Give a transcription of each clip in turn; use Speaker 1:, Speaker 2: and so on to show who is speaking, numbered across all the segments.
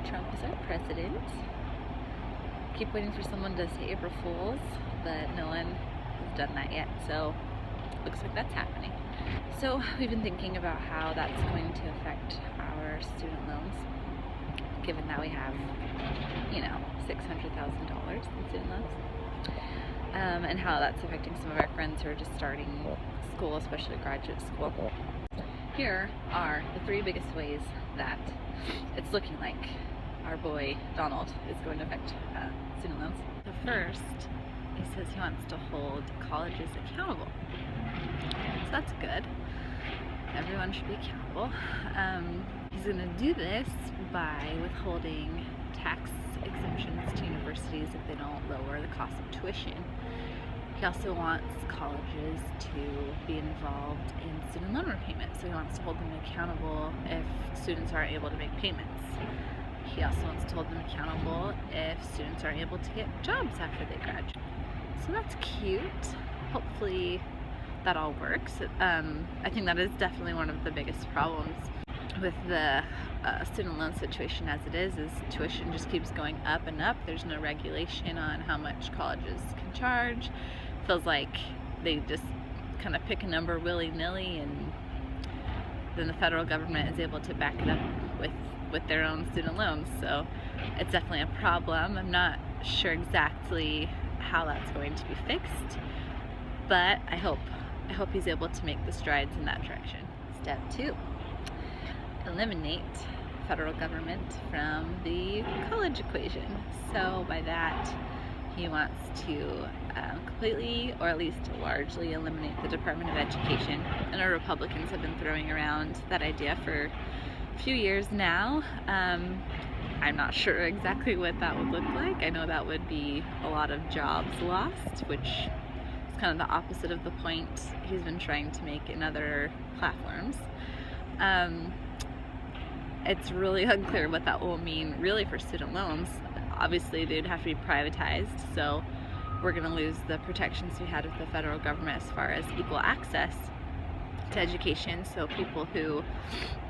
Speaker 1: Trump is our president. Keep waiting for someone to say April Fools, but no one has done that yet, so looks like that's happening. So we've been thinking about how that's going to affect our student loans, given that we have, you know, $600,000 in student loans, and how that's affecting some of our friends who are just starting school, especially graduate school. Here are the three biggest ways that it's looking like our boy Donald is going to affect student loans. The first, he says he wants to hold colleges accountable. So that's good. Everyone should be accountable. He's going to do this by withholding tax exemptions to universities if they don't lower the cost of tuition. He also wants colleges to be involved in student loan repayment, so he wants to hold them accountable if students aren't able to make payments. He also wants to hold them accountable if students aren't able to get jobs after they graduate. So that's cute. Hopefully that all works. I think that is definitely one of the biggest problems with the student loan situation as it is tuition just keeps going up and up. There's no regulation on how much colleges can charge. Feels like they just kind of pick a number willy-nilly, and then the federal government is able to back it up with their own student loans. So it's definitely a problem. I'm not sure exactly how that's going to be fixed, but I hope he's able to make the strides in that direction. Step 2, eliminate federal government from the college equation. So by that, he wants to completely, or at least largely, eliminate the Department of Education. I know Republicans have been throwing around that idea for a few years now. I'm not sure exactly what that would look like. I know that would be a lot of jobs lost, which is kind of the opposite of the point he's been trying to make in other platforms. It's really unclear what that will mean really for student loans. Obviously they'd have to be privatized, so we're going to lose the protections we had with the federal government as far as equal access to education. So people who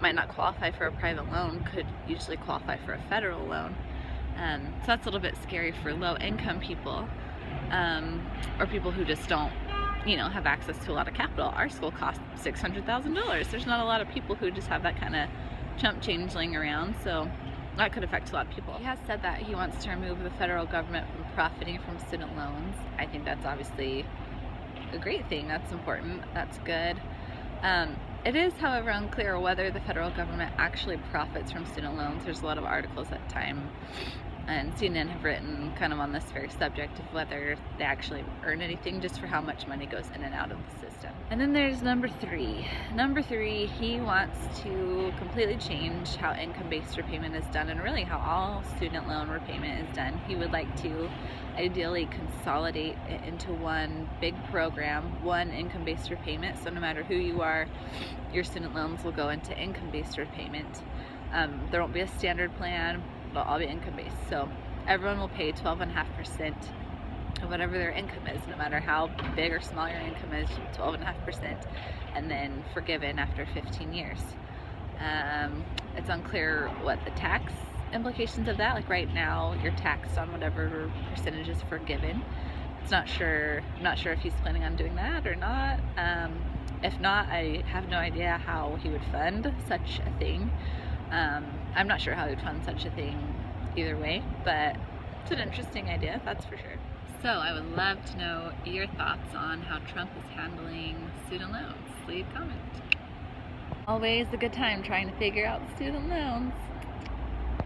Speaker 1: might not qualify for a private loan could usually qualify for a federal loan. So that's a little bit scary for low-income people, or people who just don't, you know, have access to a lot of capital. Our school costs $600,000. There's not a lot of people who just have that kind of chump change laying around, so that could affect a lot of people. He has said that he wants to remove the federal government from profiting from student loans. I think that's obviously a great thing. That's important. That's good. It is, however, unclear whether the federal government actually profits from student loans. There's a lot of articles at Time and CNN have written kind of on this very subject of whether they actually earn anything just for how much money goes in and out of the system. And then there's number 3. Number 3, he wants to completely change how income-based repayment is done, and really how all student loan repayment is done. He would like to ideally consolidate it into one big program, one income-based repayment, so no matter who you are, your student loans will go into income-based repayment. There won't be a standard plan. It'll all be income-based, so everyone will pay 12.5% of whatever their income is, no matter how big or small your income is, 12.5%, and then forgiven after 15 years. It's unclear what the tax implications of that. Like right now, you're taxed on whatever percentage is forgiven. I'm not sure if he's planning on doing that or not. If not, I have no idea how he would fund such a thing. I'm not sure how he would fund such a thing either way, but it's an interesting idea, that's for sure. So I would love to know your thoughts on how Trump is handling student loans. Leave a comment. Always a good time trying to figure out student loans.